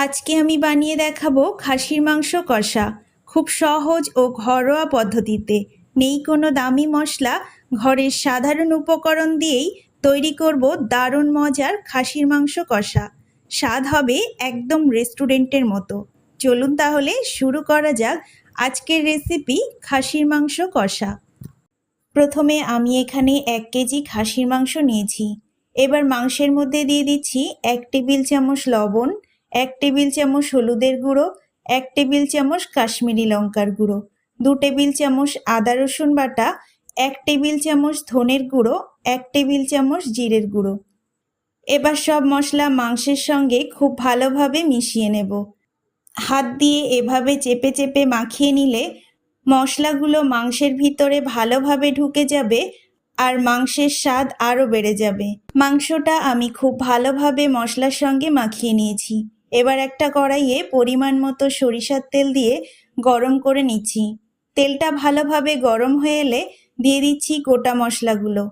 আজকে আমি বানিয়ে দেখাবো খাসির মাংস কষা। খুব সহজ ও ঘরোয়া পদ্ধতিতে, নেই কোনো দামি মশলা, ঘরের সাধারণ উপকরণ দিয়েই তৈরি করব দারুণ মজার খাসির মাংস কষা। স্বাদ হবে একদম রেস্টুরেন্টের মতো। চলুন তাহলে শুরু করা যাক আজকের রেসিপি খাসির মাংস কষা। প্রথমে আমি এখানে 1 কেজি খাসির মাংস নিয়েছি। এবার মাংসের মধ্যে দিয়ে দিচ্ছি 1 টেবিল চামচ লবণ, 1 টেবিল চামচ হলুদের গুঁড়ো, 1 টেবিল চামচ কাশ্মীরি লঙ্কার গুঁড়ো, 2 টেবিল চামচ আদা রসুন বাটা, 1 টেবিল চামচ ধনের গুঁড়ো, 1 টেবিল চামচ জিরের গুঁড়ো। এবার সব মশলা মাংসের সঙ্গে খুব ভালোভাবে মিশিয়ে নেব। হাত দিয়ে এভাবে চেপে চেপে মাখিয়ে নিলে মশলাগুলো মাংসের ভিতরে ভালোভাবে ঢুকে যাবে আর মাংসের স্বাদ আরও বেড়ে যাবে। মাংসটা আমি খুব ভালোভাবে মশলার সঙ্গে মাখিয়ে নিয়েছি। এবার একটা কড়াইয়ে পরিমাণ মতো সরিষার তেল দিয়ে গরম করে নিচ্ছি। তেলটা ভালোভাবে গরম হয়ে এলে দিয়ে দিচ্ছি গোটা মশলাগুলো।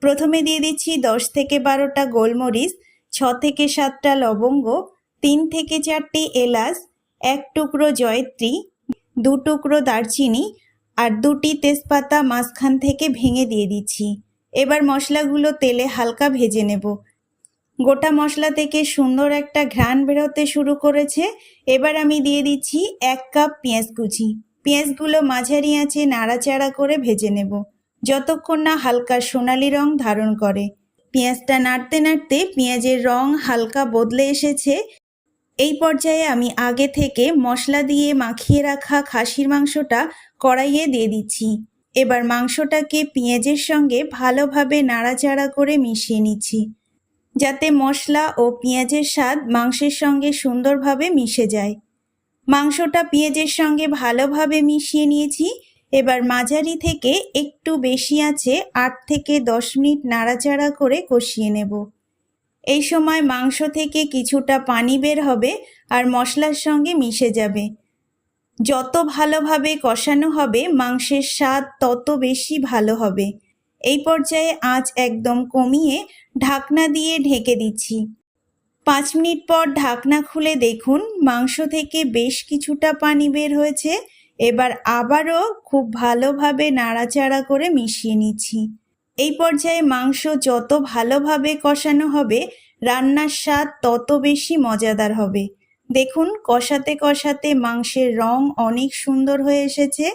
প্রথমে দিয়ে দিচ্ছি 10 থেকে 12টা গোলমরিচ, 6 থেকে 7টা লবঙ্গ, 3 থেকে 4টি এলাচ, 1 টুকরো জয়ত্রী, 2 টুকরো দারচিনি আর 2টি তেজপাতা মাঝখান থেকে ভেঙে দিয়ে দিচ্ছি। এবার মশলাগুলো তেলে হালকা ভেজে নেব। গোটা মশলা থেকে সুন্দর একটা ঘ্রাণ বেরোতে শুরু করেছে। এবার আমি দিয়ে দিচ্ছি 1 কাপ পেঁয়াজ কুচি। পেঁয়াজগুলো মাঝারি আঁচে নাড়াচাড়া করে ভেজে নেব যতক্ষণ না হালকা সোনালি রং ধারণ করে। পেঁয়াজটা নাড়তে নাড়তে পেঁয়াজের রং হালকা বদলে এসেছে। এই পর্যায়ে আমি আগে থেকে মশলা দিয়ে মাখিয়ে রাখা খাসির মাংসটা কড়াইয়ে দিয়ে দিচ্ছি। এবার মাংসটাকে পেঁয়াজের সঙ্গে ভালোভাবে নাড়াচাড়া করে মিশিয়ে নিচ্ছি, যাতে মশলা ও পেঁয়াজের স্বাদ মাংসের সঙ্গে সুন্দরভাবে মিশে যায়। মাংসটা পেঁয়াজের সঙ্গে ভালোভাবে মিশিয়ে নিয়েছি। এবার মাঝারি থেকে একটু বেশি আঁচে 8 থেকে 10 মিনিট নাড়াচাড়া করে কষিয়ে নেব। এই সময় মাংস থেকে কিছুটা পানি বের হবে আর মশলার সঙ্গে মিশে যাবে। যত ভালোভাবে কষানো হবে মাংসের স্বাদ তত বেশি ভালো হবে। এই পর্যায়ে আঁচ একদম কমিয়ে ঢাকনা দিয়ে ঢেকে দিচ্ছি। 5 মিনিট পর ঢাকনা খুলে দেখুন মাংস থেকে বেশ কিছুটা পানি বের হয়েছে। এবার আবারও খুব ভালোভাবে নাড়াচাড়া করে মিশিয়ে নিচ্ছি। এই পর্যায়ে মাংস যত ভালোভাবে কষানো হবে রান্নার স্বাদ তত বেশি মজাদার হবে। দেখুন কষাতে কষাতে মাংসের রং অনেক সুন্দর হয়ে এসেছে।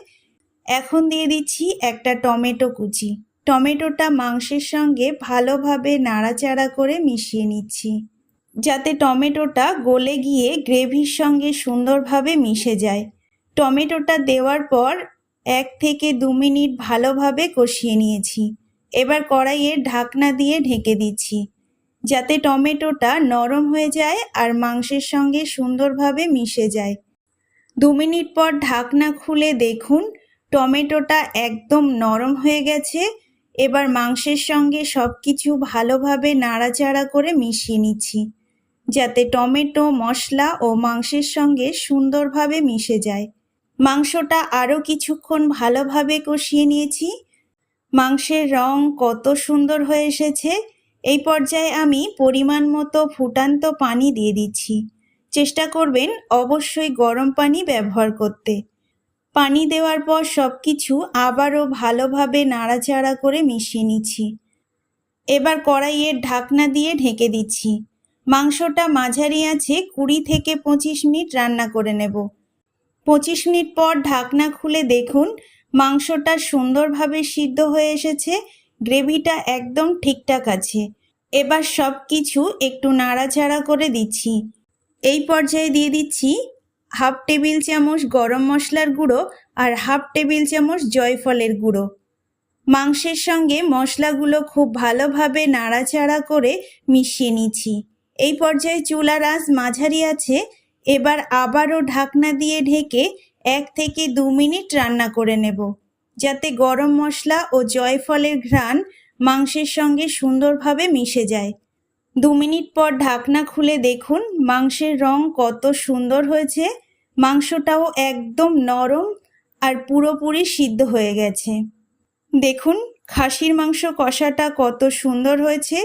এখন দিয়ে দিচ্ছি একটা টমেটো কুচি। টমেটোটা মাংসের সঙ্গে ভালোভাবে নাড়াচাড়া করে মিশিয়ে নিচ্ছি, যাতে টমেটোটা গলে গিয়ে গ্রেভির সঙ্গে সুন্দরভাবে মিশে যায়। টমেটোটা দেওয়ার পর 1 থেকে 2 মিনিট ভালোভাবে কষিয়ে নিয়েছি। এবার কড়াইয়ে ঢাকনা দিয়ে ঢেকে দিচ্ছি, যাতে টমেটোটা নরম হয়ে যায় আর মাংসের সঙ্গে সুন্দরভাবে মিশে যায়। 2 মিনিট পর ঢাকনা খুলে দেখুন টমেটোটা একদম নরম হয়ে গেছে। এবার মাংসের সঙ্গে সব কিছু ভালোভাবে নাড়াচাড়া করে মিশিয়ে নিচ্ছি, যাতে টমেটো মশলা ও মাংসের সঙ্গে সুন্দরভাবে মিশে যায়। মাংসটা আরও কিছুক্ষণ ভালোভাবে কষিয়ে নিয়েছি। মাংসের রং কত সুন্দর হয়ে এসেছে। এই পর্যায়ে আমি পরিমাণ মতো ফুটান্ত পানি দিয়ে দিচ্ছি। চেষ্টা করবেন অবশ্যই গরম পানি ব্যবহার করতে। পানি দেওয়ার পর সব কিছু আবারও ভালোভাবে নাড়াচাড়া করে মিশিয়ে নিচ্ছি। এবার কড়াইয়ের ঢাকনা দিয়ে ঢেকে দিচ্ছি। মাংসটা মাঝারি আঁচে 20 থেকে 25 মিনিট রান্না করে নেব। 25 মিনিট পর ঢাকনা খুলে দেখুন মাংসটা সুন্দরভাবে সিদ্ধ হয়ে এসেছে। গ্রেভিটা একদম ঠিকঠাক আছে। এবার সব কিছু একটু নাড়াচাড়া করে দিচ্ছি। এই পর্যায়ে দিয়ে দিচ্ছি 1/2 টেবিল চামচ গরম মশলার গুঁড়ো আর 1/2 টেবিল চামচ জয়ফলের গুঁড়ো। মাংসের সঙ্গে মশলাগুলো খুব ভালোভাবে নাড়াচাড়া করে মিশিয়ে নিচ্ছি। এই পর্যায়ে চুলার আঁচ মাঝারি আছে। এবার আবারও ঢাকনা দিয়ে ঢেকে 1 থেকে 2 মিনিট রান্না করে নেব, যাতে গরম মশলা ও জয়ফলের ঘ্রাণ মাংসের সঙ্গে সুন্দরভাবে মিশে যায়। 2 মিনিট পর ঢাকনা খুলে দেখুন মাংসের রং কত সুন্দর হয়েছে। মাংসটাও একদম নরম আর পুরোপুরি সিদ্ধ হয়ে গেছে। দেখুন খাসির মাংস কষাটা কত সুন্দর হয়েছে,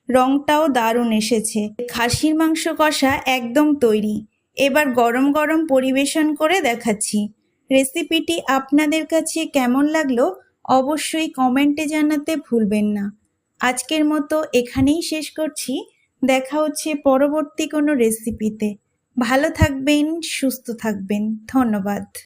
রংটাও দারুণ এসেছে। খাসির মাংস কষা একদম তৈরি। এবার গরম গরম পরিবেশন করে দেখাচ্ছি। রেসিপিটি আপনাদের কাছে কেমন লাগলো অবশ্যই কমেন্টে জানাতে ভুলবেন না। আজকের মতো এখানেই শেষ করছি। দেখা হচ্ছে পরবর্তী কোনো রেসিপিতে। ভালো থাকবেন, সুস্থ থাকবেন। ধন্যবাদ।